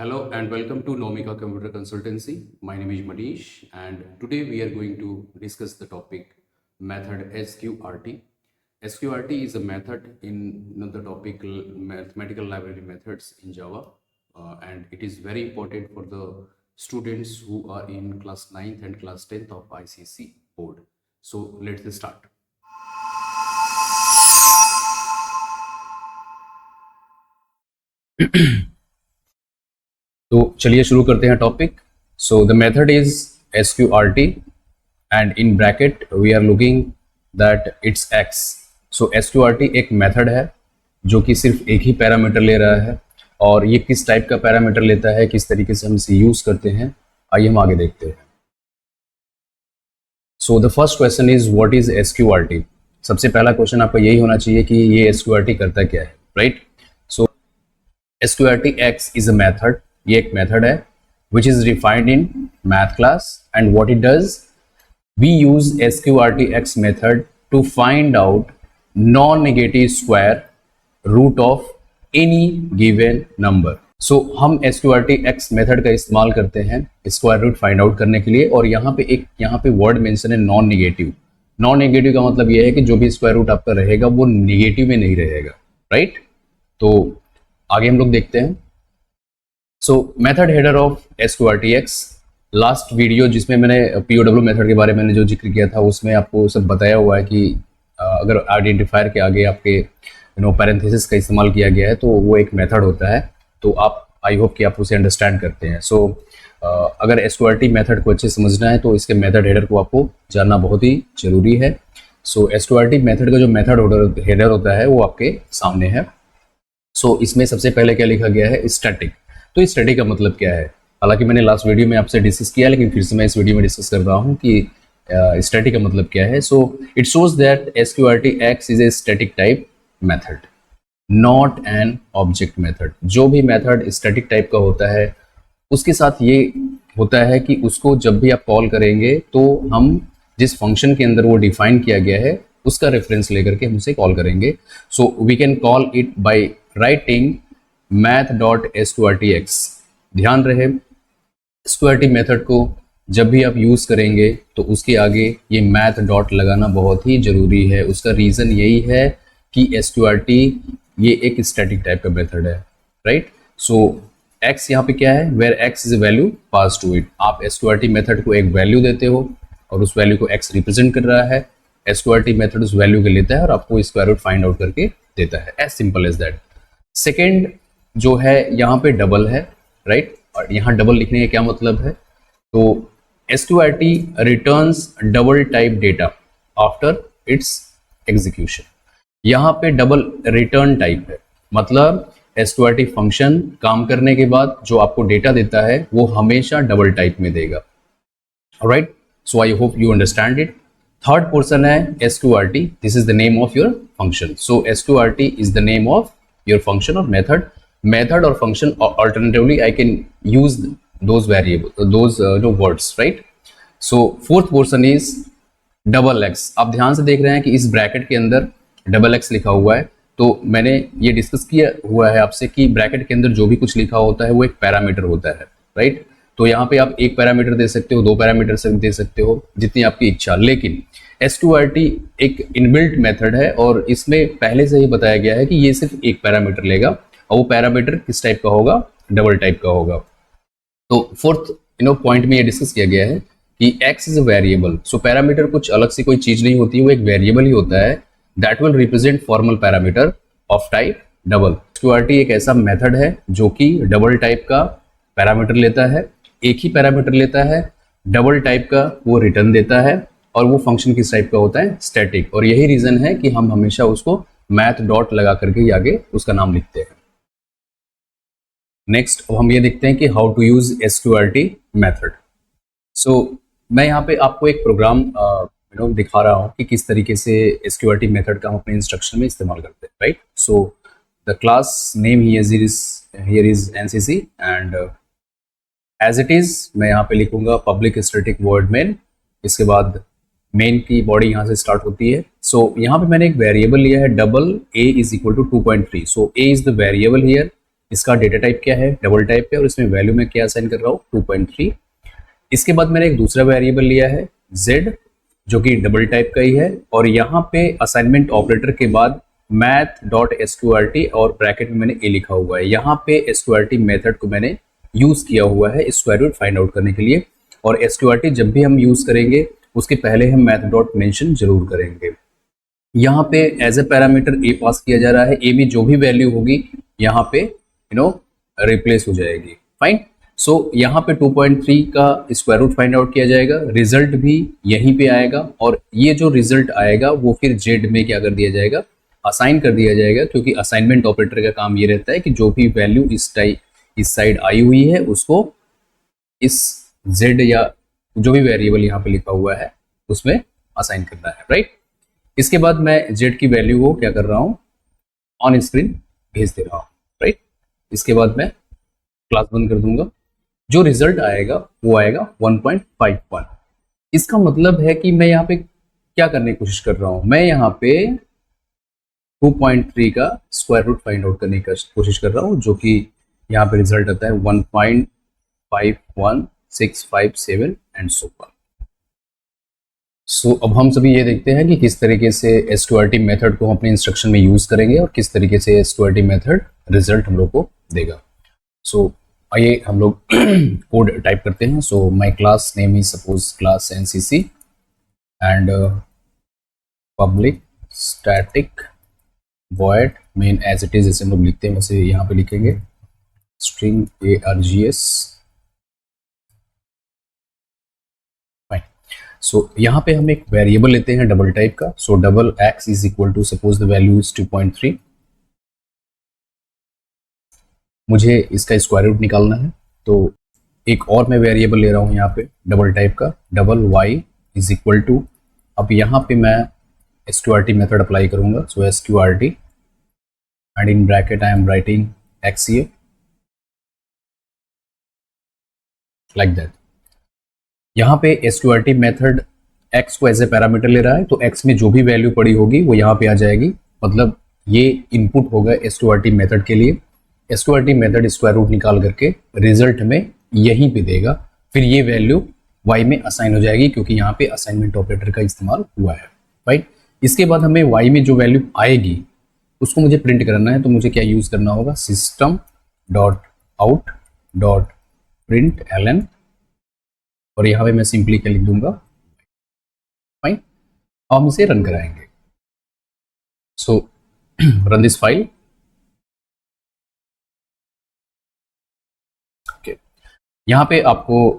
Hello and welcome to Nomika Computer Consultancy. My name is Manish and today we are going to discuss the topic method SQRT. SQRT is a method in the topic mathematical library methods in Java and it is very important for the students who are in class 9th and class 10th of ICC board. So let's start. तो चलिए शुरू करते हैं topic. So the method is SQRT and in bracket we are looking that it's x. सो SQRT एक method है जो कि सिर्फ एक ही पैरामीटर ले रहा है और ये किस टाइप का पैरामीटर लेता है, किस तरीके से हम इसे यूज करते हैं, आइए हम आगे देखते हैं. So the first question is what is SQRT. सबसे पहला क्वेश्चन आपका यही होना चाहिए कि ये SQRT करता क्या है, right? So SQRT x is a method. ये एक मेथड है which is defined in math class and what it does, we use SQRTX method to find out non-negative square root of any given number. So हम SQRTX method का इस्तेमाल करते हैं square root find out करने के लिए और यहाँ पे वर्ड मेंशन है नॉन नेगेटिव. नॉन नेगेटिव का मतलब यह है कि जो भी स्क्वायर रूट आपका रहेगा वो नेगेटिव में नहीं रहेगा, राइट? तो आगे हम लोग देखते हैं. सो method header of SQRTX. Last video जिसमें मैंने POW मेथड के बारे में जो जिक्र किया था उसमें आपको सब बताया हुआ है कि अगर आइडेंटिफायर के आगे आपके पैरेंथेसिस का इस्तेमाल किया गया है तो वो एक मेथड होता है. तो आप आई होप कि आप उसे अंडरस्टैंड करते हैं. सो अगर SQRT मेथड को अच्छे समझना है तो इसके मेथड हेडर को आपको जानना बहुत ही जरूरी है. सो SQRT मेथड का जो मेथड हेडर होता है वो आपके सामने है. सो इसमें सबसे पहले क्या लिखा गया है, स्टैटिक. तो स्टैटिक का मतलब क्या है? हालांकि मैंने लास्ट वीडियो में आपसे डिस्कस किया लेकिन फिर से मैं इस वीडियो में डिस्कस कर रहा हूं कि स्टैटिक का मतलब क्या है. So it shows that SQRTX is a static type method, not an object method. जो भी मेथड स्टैटिक टाइप का होता है उसके साथ ये होता है कि उसको जब भी आप कॉल करेंगे तो हम जिस फंक्शन के अंदर वो डिफाइन किया गया है उसका रेफरेंस लेकर के हम उसे कॉल करेंगे. So we can call it by writing math.sqrtx. ध्यान रहे SQRT मेथड को जब भी आप यूज करेंगे तो उसके आगे ये मैथ डॉट लगाना बहुत ही जरूरी है. उसका रीजन यही है कि SQRT ये एक स्टैटिक टाइप का मेथड है, राइट? सो x यहाँ पे क्या है, where x is a value pass to it. आप SQRT मेथड को एक वैल्यू देते हो और उस वैल्यू को x रिप्रेजेंट कर रहा है. SQRT मेथड उस वैल्यू को लेता है और आपको स्क्वायर रूट फाइंड आउट करके देता है. As simple as that. Second जो है यहाँ पे डबल है, राइट? और यहाँ डबल लिखने का क्या मतलब है? तो SQRT returns double type data after it's execution. यहाँ पे डबल रिटर्न टाइप है, मतलब SQRT फंक्शन काम करने के बाद जो आपको डेटा देता है वो हमेशा डबल टाइप में देगा, right? So I hope you understand it. Third portion है SQRT. This is the name of your function. So SQRT is the name of your function और method or function, or alternatively I can use those words, right? So fourth portion is double x. आप ध्यान से देख रहे हैं कि इस bracket के अंदर डबल x लिखा हुआ है. तो मैंने ये डिस्कस किया हुआ है आपसे कि ब्रैकेट के अंदर जो भी कुछ लिखा होता है वो एक पैरामीटर होता है, राइट? तो यहाँ पे आप एक पैरामीटर दे सकते हो, दो पैरामीटर से दे सकते हो, जितनी आपकी इच्छा. लेकिन SQRT एक इनबिल्ट मेथड है और इसमें पहले से ही बताया गया है कि ये सिर्फ एक पैरामीटर लेगा और वो पैरामीटर किस टाइप का होगा, डबल टाइप का होगा. तो फोर्थ पॉइंट में ये डिस्कस किया गया है कि x is a variable. So parameter कुछ अलग से कोई चीज नहीं होती, वो एक वेरिएबल ही होता है that will represent formal parameter of type double. SQRT एक ऐसा मेथड है जो कि डबल टाइप का पैरामीटर लेता है, एक ही पैरामीटर लेता है, डबल टाइप का वो रिटर्न देता है और वो फंक्शन किस टाइप का होता है, स्टैटिक. और यही रीजन है कि हम हमेशा उसको मैथ डॉट लगा करके ही आगे उसका नाम लिखते हैं. नेक्स्ट हम ये देखते हैं कि how to use SQRT method. So मैं यहाँ पे आपको एक प्रोग्राम दिखा रहा हूँ कि किस तरीके से SQRT मेथड का हम अपने इंस्ट्रक्शन में इस्तेमाल करते हैं, right? So the class name here is NCC and as it is मैं यहाँ पे लिखूंगा पब्लिक स्टैटिक वॉइड मेन. इसके बाद मेन की बॉडी यहाँ से स्टार्ट होती है. सो यहाँ पे मैंने एक वेरिएबल लिया है double a is equal to 2.3. So a is the variable here इसका डेटा टाइप क्या है, डबल टाइप है, और इसमें वैल्यू में क्या असाइन कर रहा हूँ 2.3। इसके बाद मैंने एक दूसरा वेरिएबल लिया है z, जो कि डबल टाइप का ही है, और यहाँ पे असाइनमेंट ऑपरेटर के बाद math.sqrt और ब्रैकेट में मैंने a लिखा हुआ है। यहाँ पे sqrt मेथड को मैंने यूज किया हुआ है स्क्वायर रूट फाइंड आउट करने के लिए, और sqrt जब भी हम यूज करेंगे उसके पहले हम मैथ डॉट मेंशन जरूर करेंगे। यहाँ पे एज ए पैरामीटर a पास किया जा रहा है, a में जो भी वैल्यू होगी यहाँ पे रिप्लेस हो जाएगी। फाइन। सो यहाँ पे 2.3 का स्क्वायर रूट फाइंड आउट किया जाएगा, रिजल्ट भी यहीं पे आएगा, और ये जो रिजल्ट आएगा वो फिर जेड में क्या कर दिया जाएगा, असाइन कर दिया जाएगा, क्योंकि असाइनमेंट ऑपरेटर का काम ये रहता है कि जो भी वैल्यू इस साइड आई हुई है उसको इस जेड या जो भी वेरिएबल यहाँ पे लिखा हुआ है उसमें असाइन करना है, राइट। इसके बाद मैं जेड की वैल्यू को क्या कर रहा हूँ, ऑन स्क्रीन भेज दे रहा हूँ, राइट। इसके बाद मैं क्लास बंद कर दूंगा। जो रिजल्ट आएगा वो आएगा 1.51। इसका मतलब है कि मैं यहाँ पे क्या करने की कोशिश कर रहा हूँ, मैं यहाँ पे 2.3 का स्क्वायर रूट फाइंड आउट करने की कोशिश कर रहा हूँ, जो कि यहाँ पे रिजल्ट आता है 1.51657 एंड सो ऑन। सो अब हम सभी ये देखते हैं कि किस तरीके से SQRT मेथड को हम अपने इंस्ट्रक्शन में यूज करेंगे और किस तरीके से SQRT मेथड रिजल्ट हम लोग को देगा। सो आइए हम लोग कोड टाइप करते हैं। So my class name is suppose class NCC and public static void main as it is, जैसे हम लोग लिखते हैं वैसे यहाँ पे लिखेंगे, स्ट्रिंग args। सो यहाँ पे हम एक वेरिएबल लेते हैं डबल टाइप का। So double x is equal to suppose the value is 2.3। मुझे इसका स्क्वायर रूट निकालना है, तो एक और मैं वेरिएबल ले रहा हूँ यहाँ पे डबल टाइप का, double y is equal to, अब यहाँ पे मैं SQRT मेथड अप्लाई करूंगा। So SQRT and in bracket I am writing x here like that. यहाँ पे SQRT मेथड x को एज ए पैरामीटर ले रहा है, तो x में जो भी वैल्यू पड़ी होगी वो यहाँ पे आ जाएगी, मतलब ये इनपुट होगा SQRT मेथड के लिए। SQRT मेथड स्क्वायर रूट निकाल करके रिजल्ट में यहीं पे देगा, फिर ये वैल्यू y में असाइन हो जाएगी, क्योंकि यहाँ पे असाइनमेंट ऑपरेटर का इस्तेमाल हुआ है, राइट। इसके बाद हमें y में जो वैल्यू आएगी उसको मुझे प्रिंट करना है, तो मुझे क्या यूज करना होगा, system dot out dot print ln, और यहाँ पे मैं सिंपली क्या लिख दूंगा, फाइन। हम इसे रन कराएंगे। सो रन दिस फाइल। ओके, यहाँ पे आपको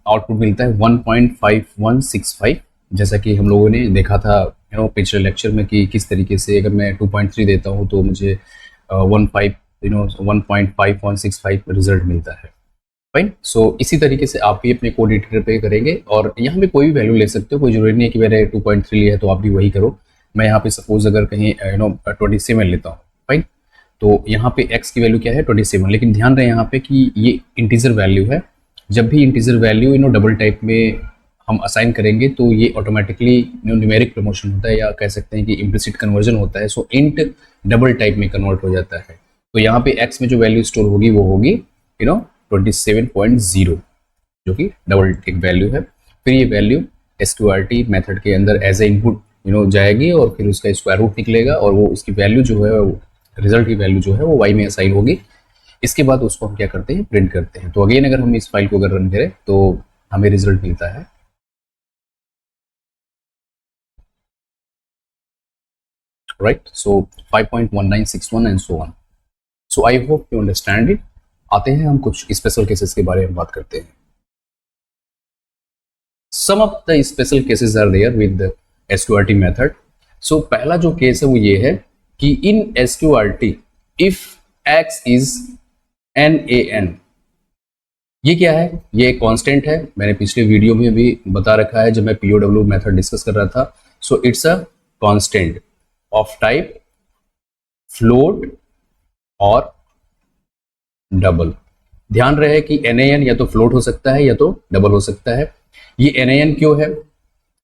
आउटपुट मिलता है 1.5165, जैसा कि हम लोगों ने देखा था पिछले लेक्चर में कि किस तरीके से अगर मैं 2.3 देता हूँ तो मुझे 1.5165 रिजल्ट मिलता है, फाइन। सो इसी तरीके से आप भी अपने कोड एडिटर पे करेंगे, और यहाँ पे कोई भी वैल्यू ले सकते हो, कोई जरूरी नहीं है कि मैंने 2.3 लिया है तो आप भी वही करो। मैं यहाँ पे सपोज अगर कहीं 27 लेता हूँ, फाइन, तो यहाँ पे x की वैल्यू क्या है 27, लेकिन ध्यान रहे यहाँ पे कि ये इंटीजर वैल्यू है। जब भी इंटीजर वैल्यू डबल टाइप में हम असाइन करेंगे तो ये ऑटोमेटिकली न्यूमेरिक प्रमोशन होता है, या कह सकते हैं कि इम्प्लिसिट कन्वर्जन होता है। सो इंट डबल टाइप में कन्वर्ट हो जाता है, तो यहाँ पे x में जो वैल्यू स्टोर होगी वो होगी 27.0, जो कि डबल टिक वैल्यू है। फिर ये वैल्यू SQRT मेथड के अंदर एज ए इनपुट जाएगी, और फिर उसका स्क्वायर रूट निकलेगा, और वो उसकी वैल्यू जो है, रिजल्ट की वैल्यू जो है वो y में असाइन होगी। इसके बाद उसको हम क्या करते हैं, प्रिंट करते हैं। तो अगेन अगर हम इस फाइल को अगर रन करें तो हमें रिजल्ट मिलता है, right. So 5.1961 and so on. So I hope you understand it. आते हैं हम कुछ स्पेशल केसेस के बारे में बात करते हैं। Some of the special cases are there with SQRT method. So पहला जो केस है वो ये है कि in SQRT if x is NaN, ये क्या है, ये एक कांस्टेंट है, मैंने पिछले वीडियो में भी बता रखा है जब मैं POW मेथड डिस्कस कर रहा था। So it's a constant of type float और डबल। ध्यान रहे कि NaN या तो फ्लोट हो सकता है या तो डबल हो सकता है। ये NaN क्यों है,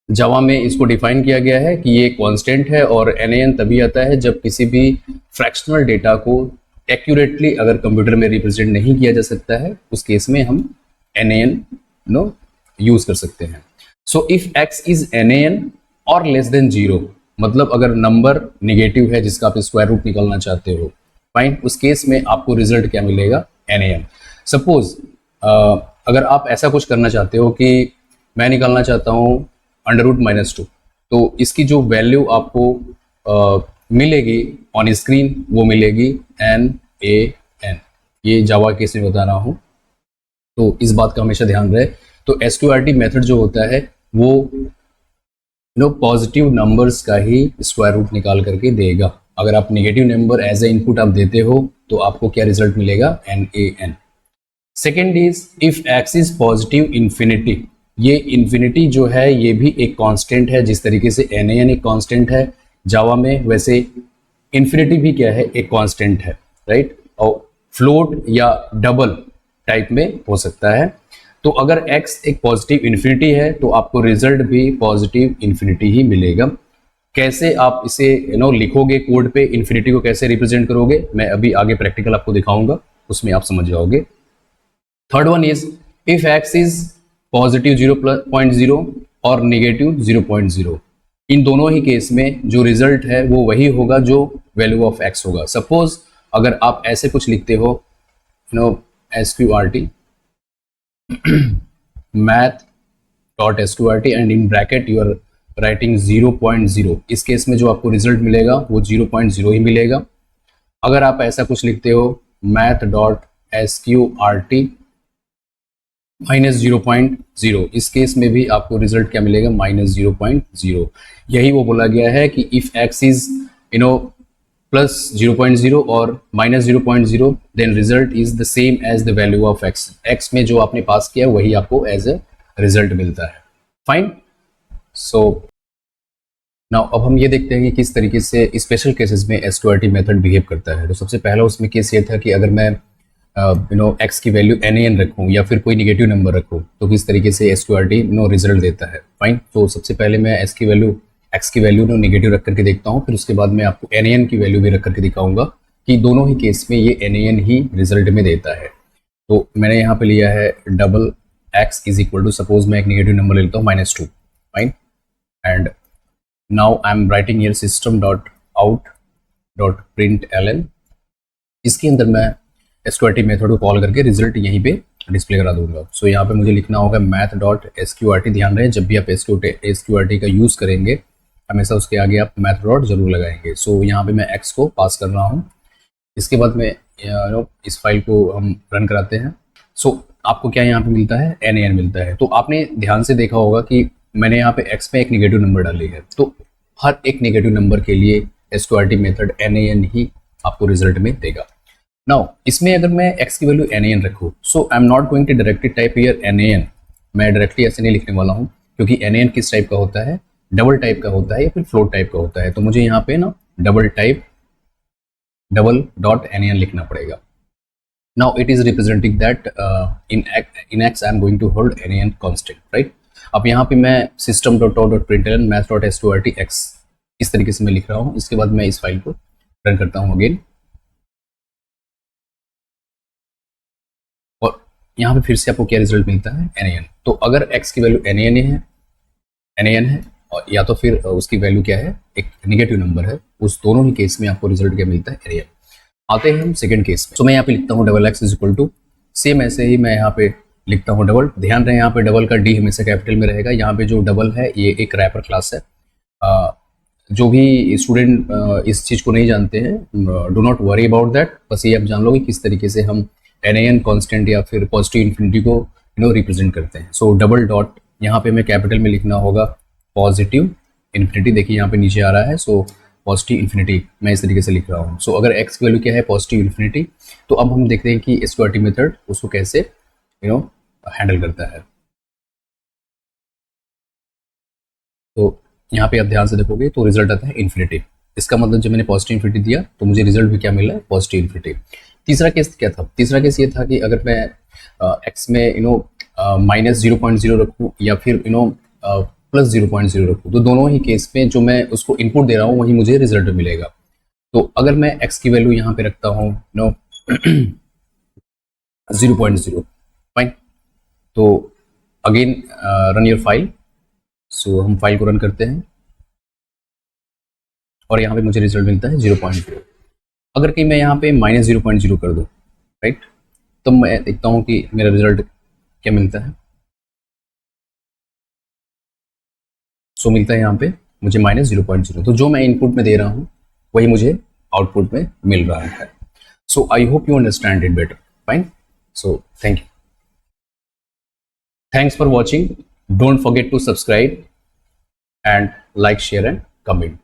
जावा में इसको डिफाइन किया गया है कि ये कांस्टेंट है, और NaN तभी आता है जब किसी भी फ्रैक्शनल डेटा को एक्यूरेटली अगर कंप्यूटर में रिप्रेजेंट नहीं किया जा सकता है, उस केस में हम NaN यूज कर सकते हैं। So if x is NaN और लेस देन 0, मतलब अगर नंबर निगेटिव है जिसका आप स्क्वायर रूट निकालना चाहते हो, फाइन, उस केस में आपको रिजल्ट क्या मिलेगा? NaN। सपोज अगर आप ऐसा कुछ करना चाहते हो कि मैं निकालना चाहता हूँ √-2, तो इसकी जो वैल्यू आपको मिलेगी ऑन स्क्रीन वो मिलेगी NaN। ये जावा केस में बता रहा हूँ, तो इस बात का हमेशा ध्यान रहे। तो SQRT मेथड जो होता है वो पॉजिटिव नंबर्स का ही स्क्वायर रूट निकाल करके देगा। अगर आप negative number as a input आप देते हो तो आपको क्या रिजल्ट मिलेगा? NaN। Second is if x is positive infinity. ये इन्फिनिटी जो है ये भी एक कांस्टेंट है, जिस तरीके से NaN एक कांस्टेंट है जावा में, वैसे इन्फिनिटी भी क्या है? एक कांस्टेंट है, राइट। और फ्लोट या डबल टाइप में हो सकता है। तो अगर x एक पॉजिटिव इन्फिनिटी है तो आपको रिजल्ट भी पॉजिटिव इन्फिनिटी ही मिलेगा। कैसे आप इसे लिखोगे कोड पे, इन्फिनिटी को कैसे रिप्रेजेंट करोगे, मैं अभी आगे प्रैक्टिकल आपको दिखाऊंगा, उसमें आप समझ जाओगे। Third one is if x is positive 0.0 और नेगेटिव 0.0। इन दोनों ही केस में जो रिजल्ट है वो वही होगा जो वैल्यू ऑफ x होगा। सपोज अगर आप ऐसे कुछ लिखते हो SQRT math.sqrt and in bracket you are writing 0.0, इस केस में जो आपको रिजल्ट मिलेगा वो 0.0 ही मिलेगा। अगर आप ऐसा कुछ लिखते हो math.sqrt -0.0, इस केस में भी आपको रिजल्ट क्या मिलेगा? -0.0। यही वो बोला गया है कि इफ x इज +0.0 और -0.0 then result is the same as the value of x। x में जो आपने पास किया वही आपको एज ए रिजल्ट मिलता है। फाइन। सो नाउ अब हम ये देखते हैं कि किस तरीके से स्पेशल केसेस में SQRT मेथड बिहेव करता है। तो सबसे पहला उसमें केस ये था कि अगर मैं x की वैल्यू NaN रखूं या फिर कोई निगेटिव नंबर रखूं तो किस तरीके से SQRT रिजल्ट देता है। फाइन। तो सबसे पहले मैं x की वैल्यू नेगेटिव रख करके देखता हूं, फिर उसके बाद मैं आपको NaN की वैल्यू भी रख करके दिखाऊंगा कि दोनों ही केस में ये NaN ही रिजल्ट में देता है। तो मैंने यहाँ पे लिया है double x is equal to, suppose मैं एक नेगेटिव नंबर ले लेता हूँ -2। Fine. And now I am writing here system.out.println। इसके अंदर मैं SQRT मेथड को कॉल करके रिजल्ट यहीं पे डिस्प्ले करा दूंगा। सो यहाँ पे मुझे लिखना होगा math.sqrt। ध्यान रहे जब भी आप SQRT का यूज़ करेंगे हमेशा उसके आगे आप मैथ डॉट जरूर लगाएंगे। सो यहाँ पे मैं x को पास कर रहा हूँ। इसके बाद में इस फाइल को हम रन कराते हैं। सो आपको क्या यहाँ पे मिलता है? NaN मिलता है। तो आपने ध्यान से देखा होगा कि मैंने यहाँ पे x में एक नेगेटिव नंबर डाली है, तो हर एक नेगेटिव नंबर के लिए SQRT मेथड NaN ही आपको रिजल्ट में देगा। नाउ इसमें अगर मैं x की वैल्यू NaN रखूँ, so I am not going to directly type here NaN। मैं डायरेक्टली ऐसे नहीं लिखने वाला हूँ क्योंकि NaN किस टाइप का होता है? डबल टाइप का होता है या फिर फ्लोट टाइप का होता है। तो मुझे यहाँ पे डबल डॉट NaN लिखना पड़ेगा। Now it is representing that in x I am going to hold NaN constant, right. अब यहाँ पे मैं system.out.println math.sqrt x इस तरीके से मैं लिख रहा हूँ। इसके बाद मैं इस फाइल को रन करता हूँ अगेन, और यहाँ पे फिर से आपको क्या रिजल्ट मिलता है? NaN। तो अगर x की वैल्यू NaN है और या तो फिर उसकी वैल्यू क्या है? एक नेगेटिव नंबर है, उस दोनों ही केस में आपको रिजल्ट क्या मिलता है? NaN। आते हैं हम सेकंड केस में। तो मैं यहाँ पे लिखता हूँ double x is equal to, same ऐसे ही मैं यहाँ पे लिखता हूँ डबल। ध्यान रहे यहाँ पे डबल का D हमेशा कैपिटल में रहेगा। यहाँ पे जो डबल है ये एक रैपर क्लास है। जो भी स्टूडेंट इस चीज़ को नहीं जानते हैं, do not worry about that, बस ये आप जान लो कि किस तरीके से हम NaN कांस्टेंट या फिर पॉजिटिव इन्फिनिटी को रिप्रेजेंट करते हैं। सो डबल डॉट यहाँ पे मैं कैपिटल में लिखना होगा पॉजिटिव इन्फिनिटी। देखिए यहाँ पे नीचे आ रहा है, सो पॉजिटिव इन्फिनिटी मैं इस तरीके से लिख रहा हूँ। सो अगर x की वैल्यू क्या है? Positive infinity. तो अब हम देखते हैं कि SQRT मेथड उसको कैसे हैंडल करता है। तो यहाँ पे आप ध्यान से देखोगे तो रिजल्ट आता है इन्फिनिटी। इसका मतलब जब मैंने पॉजिटिव इन्फिनिटी दिया तो मुझे रिजल्ट भी क्या मिला है? Positive infinity. तीसरा केस क्या था? तीसरा केस ये था कि अगर मैं x में -0.0 रखूँ या फिर +0.0 रखूँ, तो दोनों ही केस में जो मैं उसको इनपुट दे रहा हूँ वही मुझे रिजल्ट मिलेगा। तो अगर मैं x की वैल्यू यहाँ पे रखता हूँ 0.0, फाइन। तो अगेन रन योर फाइल। सो हम फाइल को रन करते हैं और यहाँ पे मुझे रिजल्ट मिलता है 0.0। अगर कहीं मैं यहाँ पे -0.0 कर दूँ, राइट, तो मैं देखता हूँ कि मेरा रिजल्ट क्या मिलता है। सो मिलता है यहाँ पे मुझे -0.0। तो जो मैं इनपुट में दे रहा हूँ वही मुझे आउटपुट में मिल रहा है। So I hope you understand it better, fine. So thank you, thanks for watching. Don't forget to subscribe and like, share and comment.